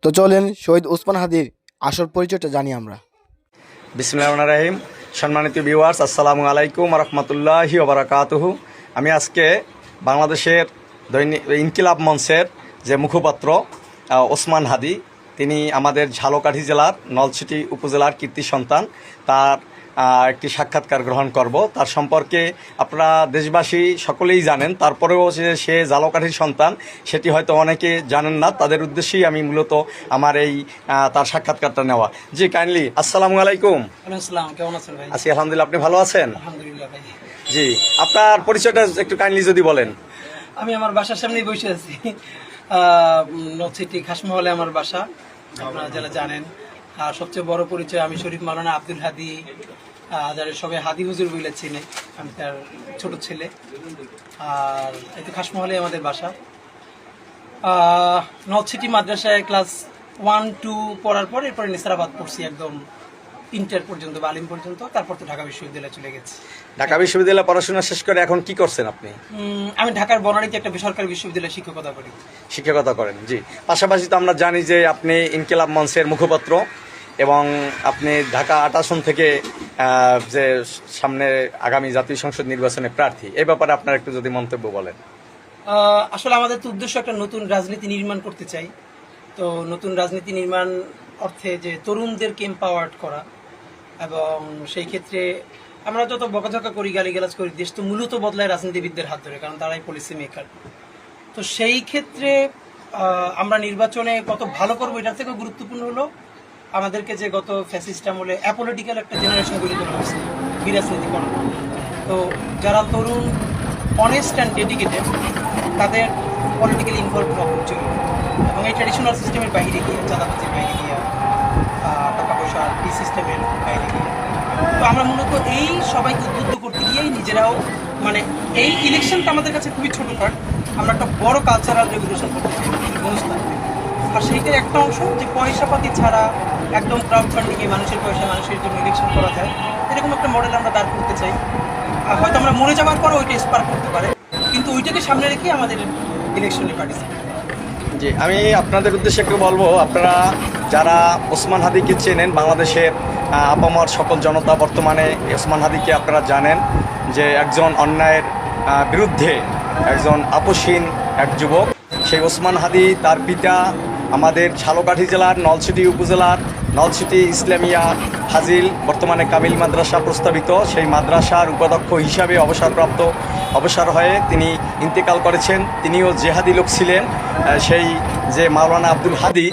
তো চলেন শহীদ ওসমান হাদির আসল পরিচয়টা জানি আমরা। বিসমিল্লাহির রহমানির রহিম। সম্মানিত ভিউয়ার্স, আসসালামু আলাইকুম রহমতুল্লাহি ওবারাকাতুহু। আমি আজকে বাংলাদেশের দৈনিক ইনকিলাব মঞ্চের যে মুখপাত্র ওসমান হাদি, তিনি আমাদের ঝালকাঠি জেলার নলছিটি উপজেলার কীর্তি সন্তান, তার একটি সাক্ষাৎকার গ্রহণ করব। তার সম্পর্কে আপনারা দেশবাসী সকলেই জানেন, তারপরেও যে সে ঝালকাঠির সন্তান সেটি হয়তো অনেকে জানেন না। তাদের উদ্দেশ্যেই আমি মূলত আমার এই তার সাক্ষাৎকারটা নেওয়া। জি, কাইন্ডলি আসসালামু আলাইকুম। আসসালাম, কেমন আছেন ভাই? আছি আলহামদুলিল্লাহ, আপনি ভালো আছেন? আলহামদুলিল্লাহ ভাই। জি, আপনার পরিচয়টা একটু কাইন্ডলি যদি বলেন। আমি আমার বাসার সামনেই বসে আছি। নলছিটি খাসমহলে আমার বাসা, আপনারা যারা জানেন। আর সবচেয়ে বড় পরিচয়, আমি শরীফ মাওলানা আব্দুল হাদি, যারা সবাই হাদি হুজুর বলে চিনে, আমি তার ছোট ছেলে। আর এই খাসমহলে আমাদের বাসা। নলছিটি মাদ্রাসায় ক্লাস 1-2 পড়ার পর এরপরে নিসারাবাদ পড়ছি একদম ইন্টার পর্যন্ত বা আলিম পর্যন্ত, তারপর তো ঢাকা বিশ্ববিদ্যালয়ে চলে গেছি। ঢাকা বিশ্ববিদ্যালয়ে পড়াশোনা শেষ করে এখন কি করছেন আপনি? আমি ঢাকার বনানীতে একটা বেসরকারি বিশ্ববিদ্যালয়ে শিক্ষকতা করি। শিক্ষকতা করেন, জি। পাশাপাশি তো আমরা জানি যে আপনি ইনকিলাব মঞ্চের মুখপাত্র এবং আপনি ঢাকা 8 আসন থেকে যে সামনে আগামী জাতীয় সংসদ নির্বাচনে প্রার্থী, এই ব্যাপারে আপনার একটু যদি মন্তব্য বলেন। আসলে আমাদের তো উদ্দেশ্য একটা নতুন রাজনীতি নির্মাণ করতে চাই। তো নতুন রাজনীতি নির্মাণ অর্থে যে তরুণদেরকে এম্পাওয়ার্ড করা, এবং সেই ক্ষেত্রে আমরা যত বকাঝকা করি, গালিগালাজ করি, দেশ তো মূলত বদলায় রাজনীতিবিদদের হাত ধরে, কারণ তারাই পলিসি মেকার। তো সেই ক্ষেত্রে আমরা নির্বাচনে কত ভালো করবো এটার থেকেও গুরুত্বপূর্ণ হলো আমাদেরকে যে গত ফ্যাসিস্ট আমলে অ্যাপলিটিক্যাল একটা জেনারেশন গড়ে তোলা হয়েছে বিরাজনীতি করার। তো যারা তরুণ, অনেস্ট অ্যান্ড ডেডিকেটেড, তাদের পলিটিক্যালি ইনভলভ হওয়া খুব জরুরি। এবং এই ট্র্যাডিশনাল সিস্টেমের বাইরে গিয়ে, চাঁদাবাজির বাইরে গিয়ে, টাকা পয়সার এই সিস্টেমের বাইরে গিয়ে, তো আমরা মূলত এই সবাইকে উদ্বুদ্ধ করতে গিয়েই নিজেরাও, মানে এই ইলেকশনটা আমাদের কাছে খুবই ছোট পার্ট, আমরা একটা বড় কালচারাল রেভলিউশন করতে চাই গণতান্ত্রিক। আর সেইটার একটা অংশ যে পয়সাপাতি ছাড়া একদম ক্রাউড ফান্ডিংয়ে মানুষের পয়সা মানুষের জন্য ইলেকশন করা যায়, এরকম একটা মডেল আমরা দাঁড় করতে চাই। আর হয়তো আমরা মরে যাওয়ার পরে ওইটা স্পার করতে পারে, কিন্তু ওইটাকে সামনে রেখে আমাদের ইলেকশনে পার্টিসিপেট। জি, আমি আপনাদের উদ্দেশ্যে একটু বলবো, আপনারা যারা ওসমান হাদিকে চেনেন, বাংলাদেশের আপামর সকল জনতা বর্তমানে ওসমান হাদিকে আপনারা জানেন যে একজন অন্যায়ের বিরুদ্ধে একজন আপোষহীন এক যুবক। সেই ওসমান হাদি, তার পিতা আমাদের ঝালকাঠি জেলার নলছিটি উপজেলার নলছিটি ইসলামিয়া ফাজিল, বর্তমানে কামিল মাদ্রাসা প্রস্তাবিত, সেই মাদ্রাসার উপাধ্যক্ষ হিসাবে অবসর হয়ে তিনি ইন্তেকাল করেছেন। তিনিও জেহাদি লোক ছিলেন। সেই যে মাওলানা আব্দুল হাদি,